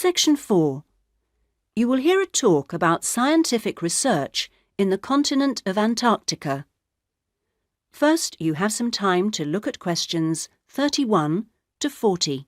Section 4. You will hear a talk about scientific research in the continent of Antarctica. First, you have some time to look at questions 31 to 40.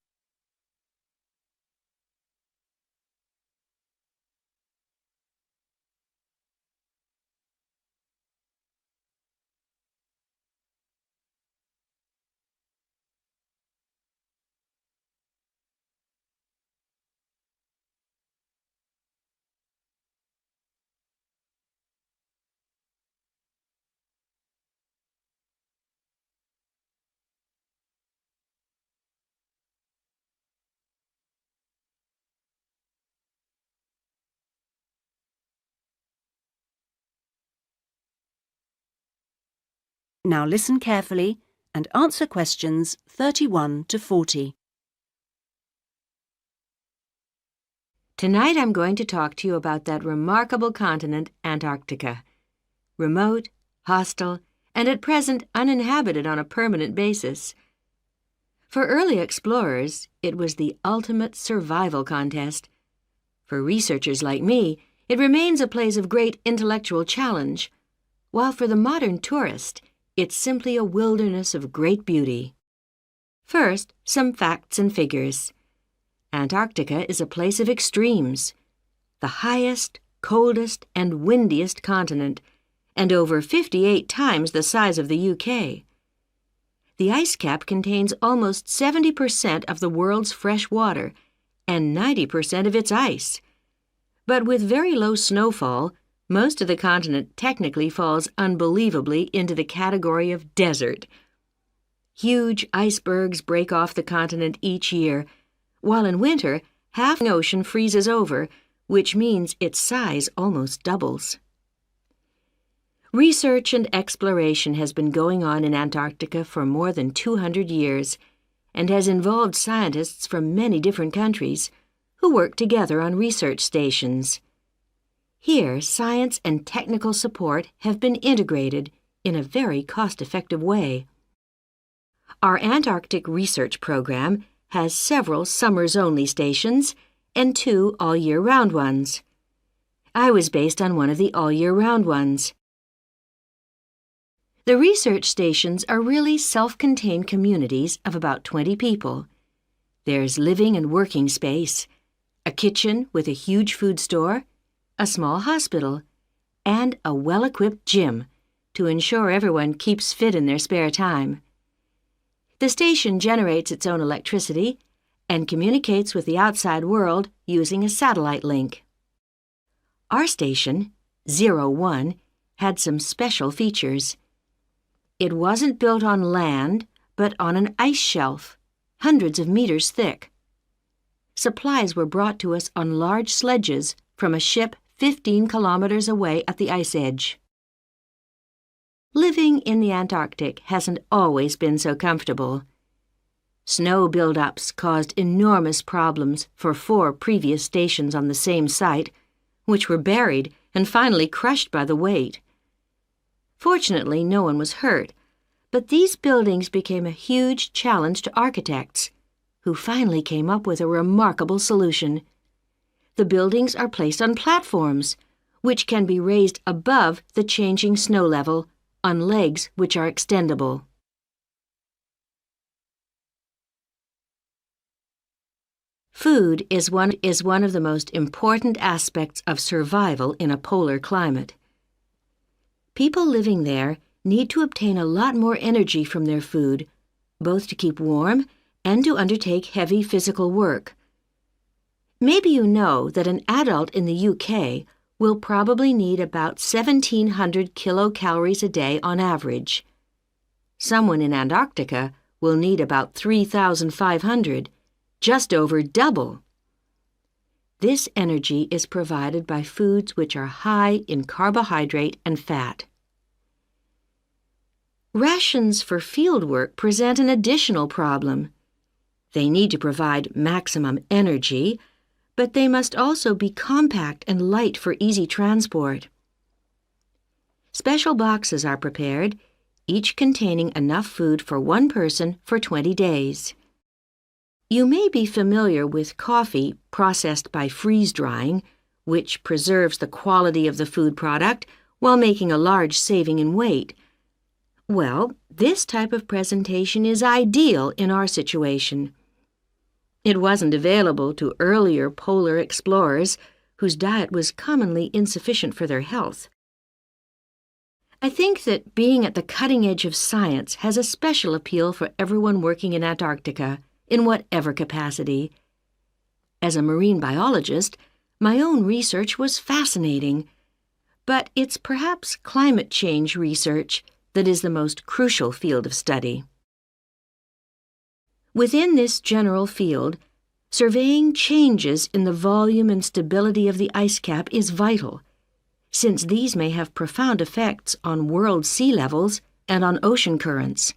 Now listen carefully and answer questions 31 to 40. Tonight I'm going to talk to you about that remarkable continent, Antarctica. Remote, hostile, and at present uninhabited on a permanent basis. For early explorers, it was the ultimate survival contest. For researchers like me, it remains a place of great intellectual challenge, while for the modern tourist, it's simply a wilderness of great beauty. First, some facts and figures. Antarctica is a place of extremes, the highest, coldest, and windiest continent, and over 58 times the size of the UK. The ice cap contains almost 70% of the world's fresh water and 90% of its ice. But with very low snowfall, most of the continent technically falls unbelievably into the category of desert. Huge icebergs break off the continent each year, while in winter, half the ocean freezes over, which means its size almost doubles. Research and exploration has been going on in Antarctica for more than 200 years and has involved scientists from many different countries who work together on research stations. Here, science and technical support have been integrated in a very cost-effective way. Our Antarctic research program has several summers-only stations and 2 all-year-round ones. I was based on one of the all-year-round ones. The research stations are really self-contained communities of about 20 people. There's living and working space, a kitchen with a huge food store, a small hospital, and a well-equipped gym to ensure everyone keeps fit in their spare time. The station generates its own electricity and communicates with the outside world using a satellite link. Our station, 01, had some special features. It wasn't built on land, but on an ice shelf, hundreds of meters thick. Supplies were brought to us on large sledges from a ship 15 kilometers away at the ice edge. Living in the Antarctic hasn't always been so comfortable. Snow buildups caused enormous problems for 4 previous stations on the same site, which were buried and finally crushed by the weight. Fortunately, no one was hurt, but these buildings became a huge challenge to architects, who finally came up with a remarkable solution. The buildings are placed on platforms, which can be raised above the changing snow level on legs which are extendable. Food is one of the most important aspects of survival in a polar climate. People living there need to obtain a lot more energy from their food, both to keep warm and to undertake heavy physical work. Maybe you know that an adult in the UK will probably need about 1,700 kilocalories a day on average. Someone in Antarctica will need about 3,500, just over double. This energy is provided by foods which are high in carbohydrate and fat. Rations for field work present an additional problem. They need to provide maximum energy, but they must also be compact and light for easy transport. Special boxes are prepared, each containing enough food for one person for 20 days. You may be familiar with coffee processed by freeze-drying, which preserves the quality of the food product while making a large saving in weight. Well, this type of presentation is ideal in our situation. It wasn't available to earlier polar explorers whose diet was commonly insufficient for their health. I think that being at the cutting edge of science has a special appeal for everyone working in Antarctica, in whatever capacity. As a marine biologist, my own research was fascinating, but it's perhaps climate change research that is the most crucial field of study. Within this general field, surveying changes in the volume and stability of the ice cap is vital, since these may have profound effects on world sea levels and on ocean currents.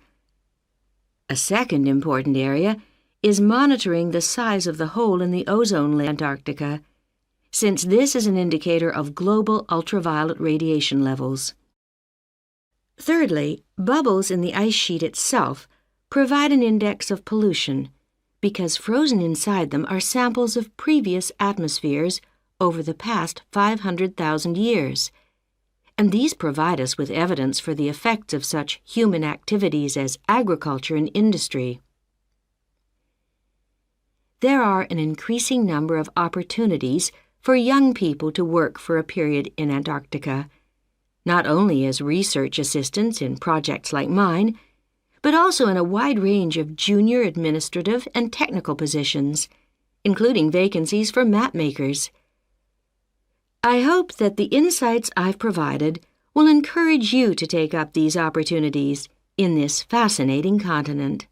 A second important area is monitoring the size of the hole in the ozone layer in Antarctica, since this is an indicator of global ultraviolet radiation levels. Thirdly, bubbles in the ice sheet itself provide an index of pollution, because frozen inside them are samples of previous atmospheres over the past 500,000 years, and these provide us with evidence for the effects of such human activities as agriculture and industry. There are an increasing number of opportunities for young people to work for a period in Antarctica, not only as research assistants in projects like mine, but also in a wide range of junior administrative and technical positions, including vacancies for map makers. I hope that the insights I've provided will encourage you to take up these opportunities in this fascinating continent.